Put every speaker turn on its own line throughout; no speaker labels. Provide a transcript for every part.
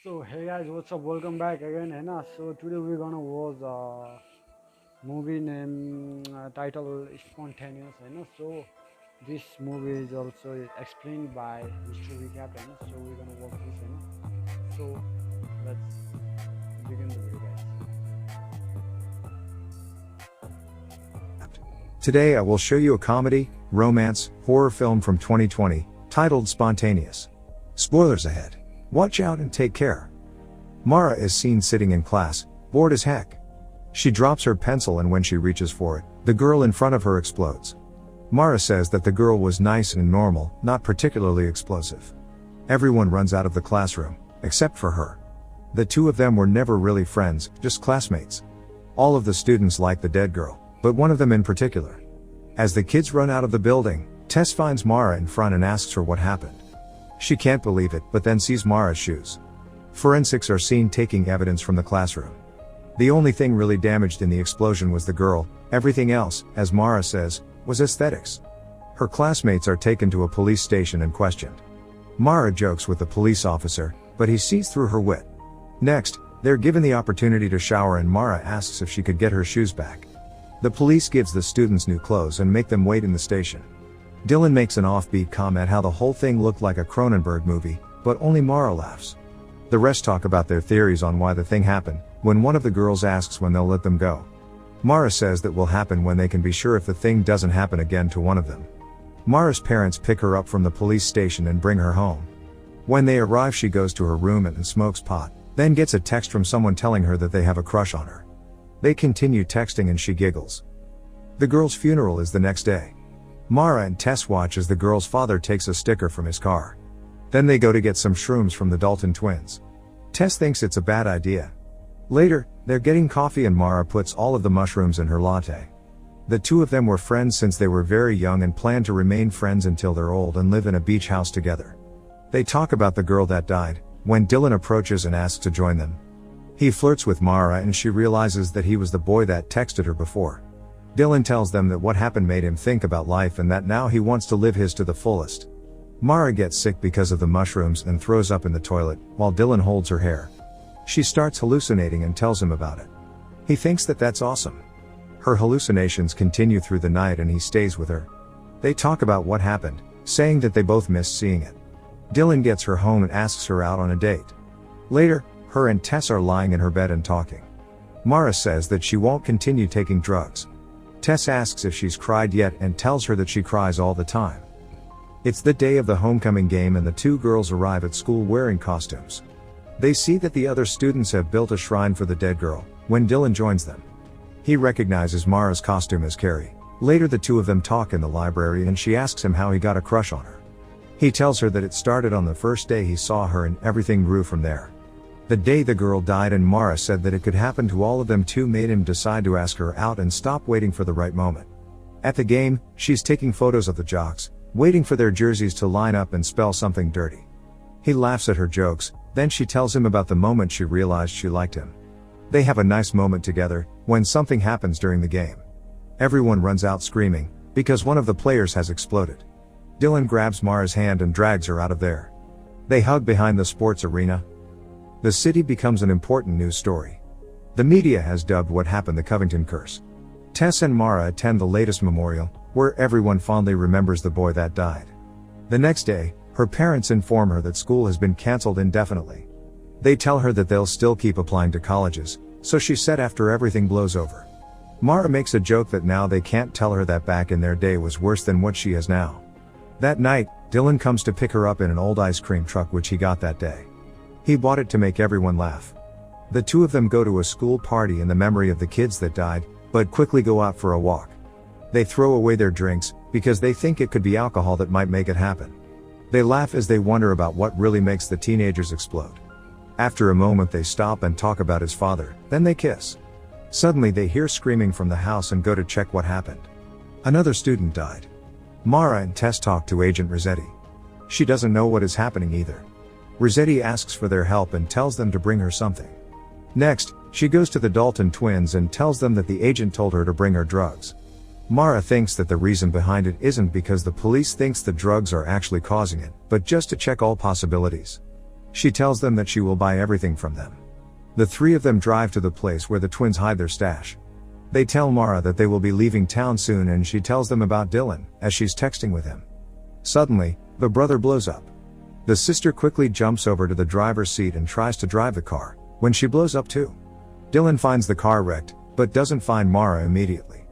So hey guys, what's up? Welcome back again, Henna. So today we're gonna watch a movie named title Spontaneous, Henna. So this movie is also explained by Mr. Recap, Henna. So we're gonna watch this, Henna. So let's begin the video, guys.
Today I will show you a comedy, romance, horror film from 2020, titled Spontaneous. Spoilers ahead. Watch out and take care. Mara is seen sitting in class, bored as heck. She drops her pencil and when she reaches for it, the girl in front of her explodes. Mara says that the girl was nice and normal, not particularly explosive. Everyone runs out of the classroom, except for her. The two of them were never really friends, just classmates. All of the students like the dead girl, but one of them in particular. As the kids run out of the building, Tess finds Mara in front and asks her what happened. She can't believe it, but then sees Mara's shoes. Forensics are seen taking evidence from the classroom. The only thing really damaged in the explosion was the girl, everything else, as Mara says, was aesthetics. Her classmates are taken to a police station and questioned. Mara jokes with the police officer, but he sees through her wit. Next, they're given the opportunity to shower and Mara asks if she could get her shoes back. The police gives the students new clothes and make them wait in the station. Dylan makes an offbeat comment how the whole thing looked like a Cronenberg movie, but only Mara laughs. The rest talk about their theories on why the thing happened, when one of the girls asks when they'll let them go. Mara says that will happen when they can be sure if the thing doesn't happen again to one of them. Mara's parents pick her up from the police station and bring her home. When they arrive she goes to her room and smokes pot, then gets a text from someone telling her that they have a crush on her. They continue texting and she giggles. The girl's funeral is the next day. Mara and Tess watch as the girl's father takes a sticker from his car. Then they go to get some shrooms from the Dalton twins. Tess thinks it's a bad idea. Later, they're getting coffee and Mara puts all of the mushrooms in her latte. The two of them were friends since they were very young and plan to remain friends until they're old and live in a beach house together. They talk about the girl that died, when Dylan approaches and asks to join them. He flirts with Mara and she realizes that he was the boy that texted her before. Dylan tells them that what happened made him think about life and that now he wants to live his to the fullest. Mara gets sick because of the mushrooms and throws up in the toilet, while Dylan holds her hair. She starts hallucinating and tells him about it. He thinks that that's awesome. Her hallucinations continue through the night and he stays with her. They talk about what happened, saying that they both missed seeing it. Dylan gets her home and asks her out on a date. Later, her and Tess are lying in her bed and talking. Mara says that she won't continue taking drugs. Tess asks if she's cried yet and tells her that she cries all the time. It's the day of the homecoming game and the two girls arrive at school wearing costumes. They see that the other students have built a shrine for the dead girl, when Dylan joins them. He recognizes Mara's costume as Carrie. Later the two of them talk in the library and she asks him how he got a crush on her. He tells her that it started on the first day he saw her and everything grew from there. The day the girl died and Mara said that it could happen to all of them too made him decide to ask her out and stop waiting for the right moment. At the game, she's taking photos of the jocks, waiting for their jerseys to line up and spell something dirty. He laughs at her jokes, then she tells him about the moment she realized she liked him. They have a nice moment together, when something happens during the game. Everyone runs out screaming, because one of the players has exploded. Dylan grabs Mara's hand and drags her out of there. They hug behind the sports arena. The city becomes an important news story. The media has dubbed what happened the Covington curse. Tess and Mara attend the latest memorial, where everyone fondly remembers the boy that died. The next day, her parents inform her that school has been cancelled indefinitely. They tell her that they'll still keep applying to colleges, so she said after everything blows over. Mara makes a joke that now they can't tell her that back in their day was worse than what she has now. That night, Dylan comes to pick her up in an old ice cream truck which he got that day. He bought it to make everyone laugh. The two of them go to a school party in the memory of the kids that died, but quickly go out for a walk. They throw away their drinks, because they think it could be alcohol that might make it happen. They laugh as they wonder about what really makes the teenagers explode. After a moment they stop and talk about his father, then they kiss. Suddenly they hear screaming from the house and go to check what happened. Another student died. Mara and Tess talk to Agent Rossetti. She doesn't know what is happening either. Rossetti asks for their help and tells them to bring her something. Next, she goes to the Dalton twins and tells them that the agent told her to bring her drugs. Mara thinks that the reason behind it isn't because the police thinks the drugs are actually causing it, but just to check all possibilities. She tells them that she will buy everything from them. The three of them drive to the place where the twins hide their stash. They tell Mara that they will be leaving town soon, and she tells them about Dylan, as she's texting with him. Suddenly, the brother blows up. The sister quickly jumps over to the driver's seat and tries to drive the car, when she blows up too. Dylan finds the car wrecked, but doesn't find Mara immediately.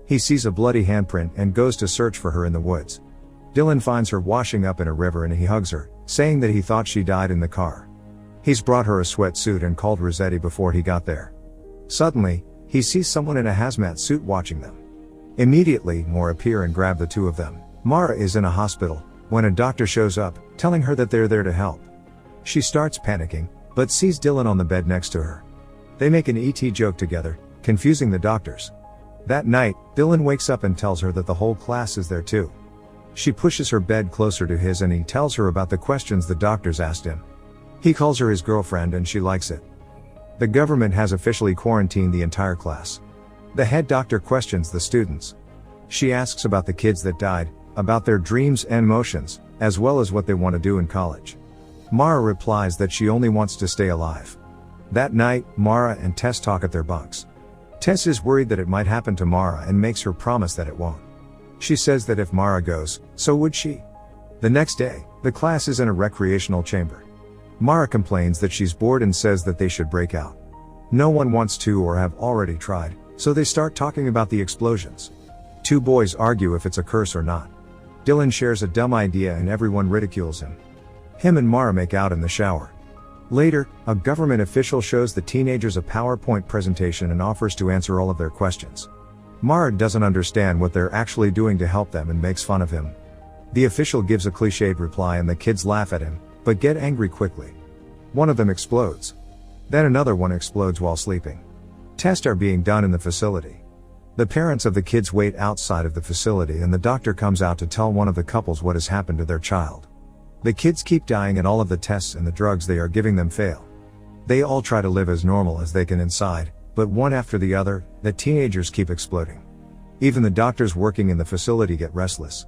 He sees a bloody handprint and goes to search for her in the woods. Dylan finds her washing up in a river and he hugs her, saying that he thought she died in the car. He's brought her a sweatsuit and called Rossetti before he got there. Suddenly, he sees someone in a hazmat suit watching them. Immediately, more appear and grab the two of them. Mara is in a hospital, when a doctor shows up, telling her that they're there to help. She starts panicking, but sees Dylan on the bed next to her. They make an ET joke together, confusing the doctors. That night, Dylan wakes up and tells her that the whole class is there too. She pushes her bed closer to his and he tells her about the questions the doctors asked him. He calls her his girlfriend and she likes it. The government has officially quarantined the entire class. The head doctor questions the students. She asks about the kids that died, about their dreams and motions, as well as what they want to do in college. Mara replies that she only wants to stay alive. That night, Mara and Tess talk at their bunks. Tess is worried that it might happen to Mara and makes her promise that it won't. She says that if Mara goes, so would she. The next day, the class is in a recreational chamber. Mara complains that she's bored and says that they should break out. No one wants to or have already tried, so they start talking about the explosions. Two boys argue if it's a curse or not. Dylan shares a dumb idea and everyone ridicules him. Him and Mara make out in the shower. Later, a government official shows the teenagers a PowerPoint presentation and offers to answer all of their questions. Mara doesn't understand what they're actually doing to help them and makes fun of him. The official gives a cliched reply and the kids laugh at him, but get angry quickly. One of them explodes. Then another one explodes while sleeping. Tests are being done in the facility. The parents of the kids wait outside of the facility and the doctor comes out to tell one of the couples what has happened to their child. The kids keep dying and all of the tests and the drugs they are giving them fail. They all try to live as normal as they can inside, but one after the other, the teenagers keep exploding. Even the doctors working in the facility get restless.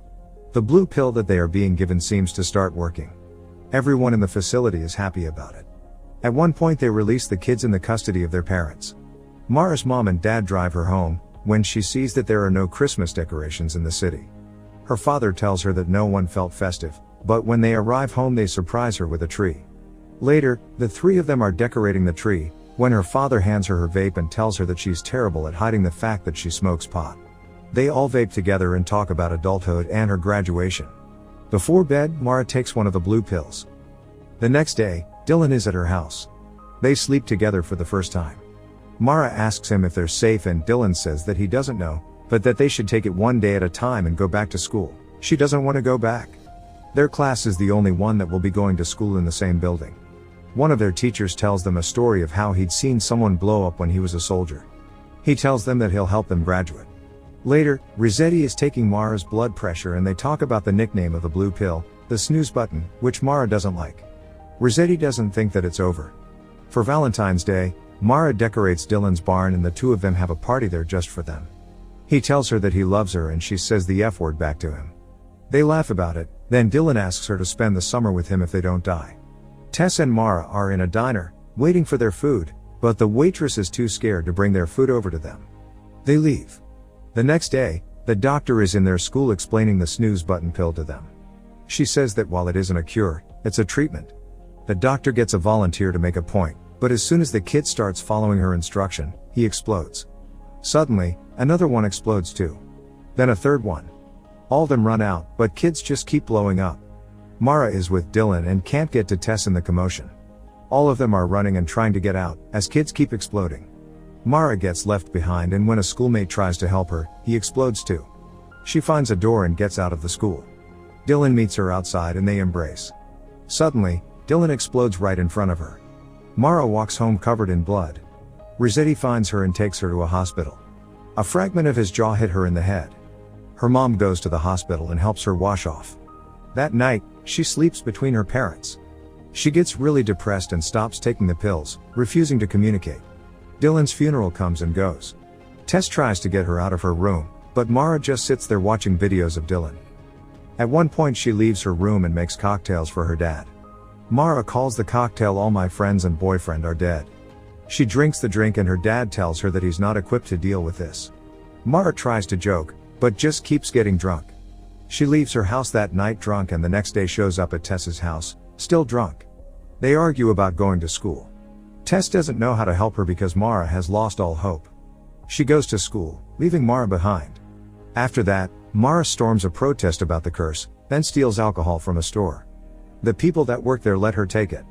The blue pill that they are being given seems to start working. Everyone in the facility is happy about it. At one point they release the kids in the custody of their parents. Mara's mom and dad drive her home, when she sees that there are no Christmas decorations in the city. Her father tells her that no one felt festive, but when they arrive home they surprise her with a tree. Later, the three of them are decorating the tree, when her father hands her her vape and tells her that she's terrible at hiding the fact that she smokes pot. They all vape together and talk about adulthood and her graduation. Before bed, Mara takes one of the blue pills. The next day, Dylan is at her house. They sleep together for the first time. Mara asks him if they're safe and Dylan says that he doesn't know, but that they should take it one day at a time and go back to school. She doesn't want to go back. Their class is the only one that will be going to school in the same building. One of their teachers tells them a story of how he'd seen someone blow up when he was a soldier. He tells them that he'll help them graduate. Later, Rossetti is taking Mara's blood pressure and they talk about the nickname of the blue pill, the snooze button, which Mara doesn't like. Rossetti doesn't think that it's over. For Valentine's Day, Mara decorates Dylan's barn and the two of them have a party there just for them. He tells her that he loves her and she says the F word back to him. They laugh about it, then Dylan asks her to spend the summer with him if they don't die. Tess and Mara are in a diner, waiting for their food, but the waitress is too scared to bring their food over to them. They leave. The next day, the doctor is in their school explaining the snooze button pill to them. She says that while it isn't a cure, it's a treatment. The doctor gets a volunteer to make a point, but as soon as the kid starts following her instruction, he explodes. Suddenly, another one explodes too. Then a third one. All of them run out, but kids just keep blowing up. Mara is with Dylan and can't get to Tess in the commotion. All of them are running and trying to get out, as kids keep exploding. Mara gets left behind and when a schoolmate tries to help her, he explodes too. She finds a door and gets out of the school. Dylan meets her outside and they embrace. Suddenly, Dylan explodes right in front of her. Mara walks home covered in blood. Rossetti finds her and takes her to a hospital. A fragment of his jaw hit her in the head. Her mom goes to the hospital and helps her wash off. That night, she sleeps between her parents. She gets really depressed and stops taking the pills, refusing to communicate. Dylan's funeral comes and goes. Tess tries to get her out of her room, but Mara just sits there watching videos of Dylan. At one point she leaves her room and makes cocktails for her dad. Mara calls the cocktail "All my friends and boyfriend are dead." She drinks the drink and her dad tells her that he's not equipped to deal with this. Mara tries to joke, but just keeps getting drunk. She leaves her house that night drunk and the next day shows up at Tess's house, still drunk. They argue about going to school. Tess doesn't know how to help her because Mara has lost all hope. She goes to school, leaving Mara behind. After that, Mara storms a protest about the curse, then steals alcohol from a store. The people that work there let her take it.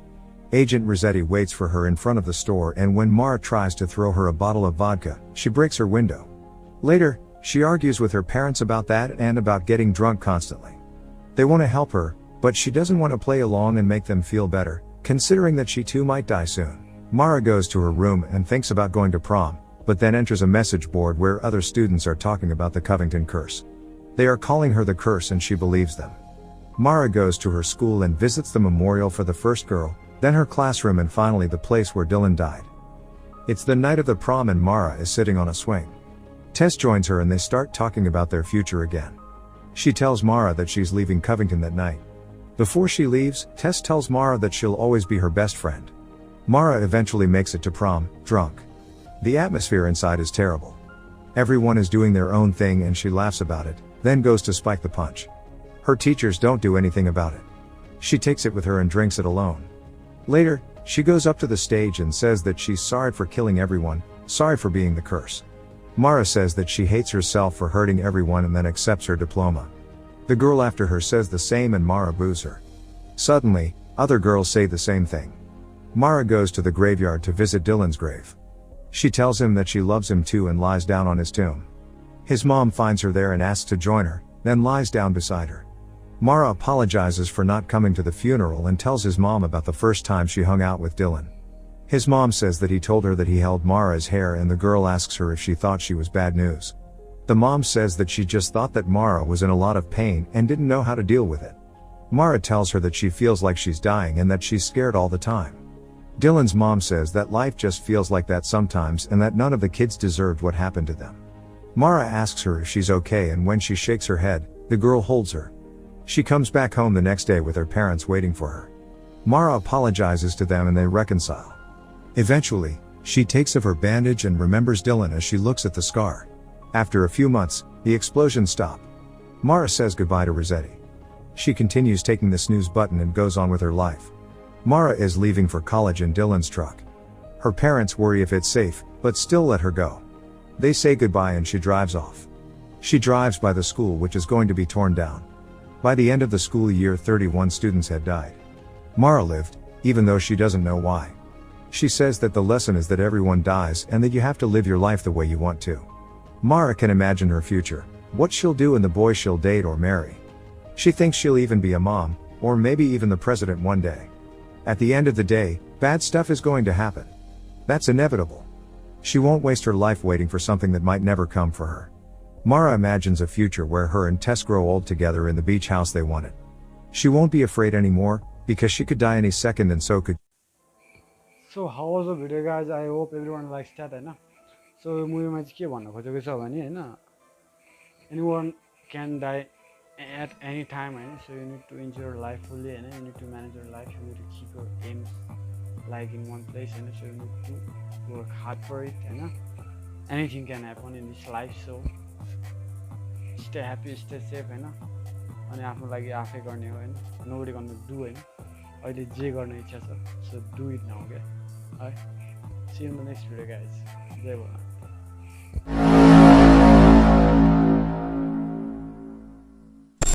Agent Rossetti waits for her in front of the store, and when Mara tries to throw her a bottle of vodka, she breaks her window. Later, she argues with her parents about that and about getting drunk constantly. They want to help her, but she doesn't want to play along and make them feel better, considering that she too might die soon. Mara goes to her room and thinks about going to prom, but then enters a message board where other students are talking about the Covington curse. They are calling her the curse and she believes them. Mara goes to her school and visits the memorial for the first girl, then her classroom, and finally the place where Dylan died. It's the night of the prom and Mara is sitting on a swing. Tess joins her and they start talking about their future again. She tells Mara that she's leaving Covington that night. Before she leaves, Tess tells Mara that she'll always be her best friend. Mara eventually makes it to prom, drunk. The atmosphere inside is terrible. Everyone is doing their own thing and she laughs about it, then goes to spike the punch. Her teachers don't do anything about it. She takes it with her and drinks it alone. Later, she goes up to the stage and says that she's sorry for killing everyone, sorry for being the curse. Mara says that she hates herself for hurting everyone and then accepts her diploma. The girl after her says the same and Mara boos her. Suddenly, other girls say the same thing. Mara goes to the graveyard to visit Dylan's grave. She tells him that she loves him too and lies down on his tomb. His mom finds her there and asks to join her, then lies down beside her. Mara apologizes for not coming to the funeral and tells his mom about the first time she hung out with Dylan. His mom says that he told her that he held Mara's hair, and the girl asks her if she thought she was bad news. The mom says that she just thought that Mara was in a lot of pain and didn't know how to deal with it. Mara tells her that she feels like she's dying and that she's scared all the time. Dylan's mom says that life just feels like that sometimes and that none of the kids deserved what happened to them. Mara asks her if she's okay, and when she shakes her head, the girl holds her. She comes back home the next day with her parents waiting for her. Mara apologizes to them and they reconcile. Eventually, she takes off her bandage and remembers Dylan as she looks at the scar. After a few months, the explosions stop. Mara says goodbye to Rossetti. She continues taking the snooze button and goes on with her life. Mara is leaving for college in Dylan's truck. Her parents worry if it's safe, but still let her go. They say goodbye and she drives off. She drives by the school, which is going to be torn down. By the end of the school year, 31 students had died. Mara lived, even though she doesn't know why. She says that the lesson is that everyone dies and that you have to live your life the way you want to. Mara can imagine her future, what she'll do and the boy she'll date or marry. She thinks she'll even be a mom, or maybe even the president one day. At the end of the day, bad stuff is going to happen. That's inevitable. She won't waste her life waiting for something that might never come for her. Mara imagines a future where her and Tess grow old together in the beach house they wanted. She won't be afraid anymore, because she could die any second and so could.
So how was the video, guys? I hope everyone likes that, Hahn? So movie मा चाहिँ के भन्न खोजेको छ भने हैन, anyone can die at any time, Hahn? So you need to enjoy your life fully, Hahn? You need to manage your life, you need to keep your aims like in one place, Hahn? So you need to work hard for it, Hahn? Anything can happen in this life, so stay happy, stay safe, हैन? अनि आफ्नो लागि आफै गर्ने हो, हैन? Nobody gonna do, हैन? अहिले जे गर्ने इच्छा छ, so do it now, okay? Alright, see you in the next video, guys. Jai Bhola.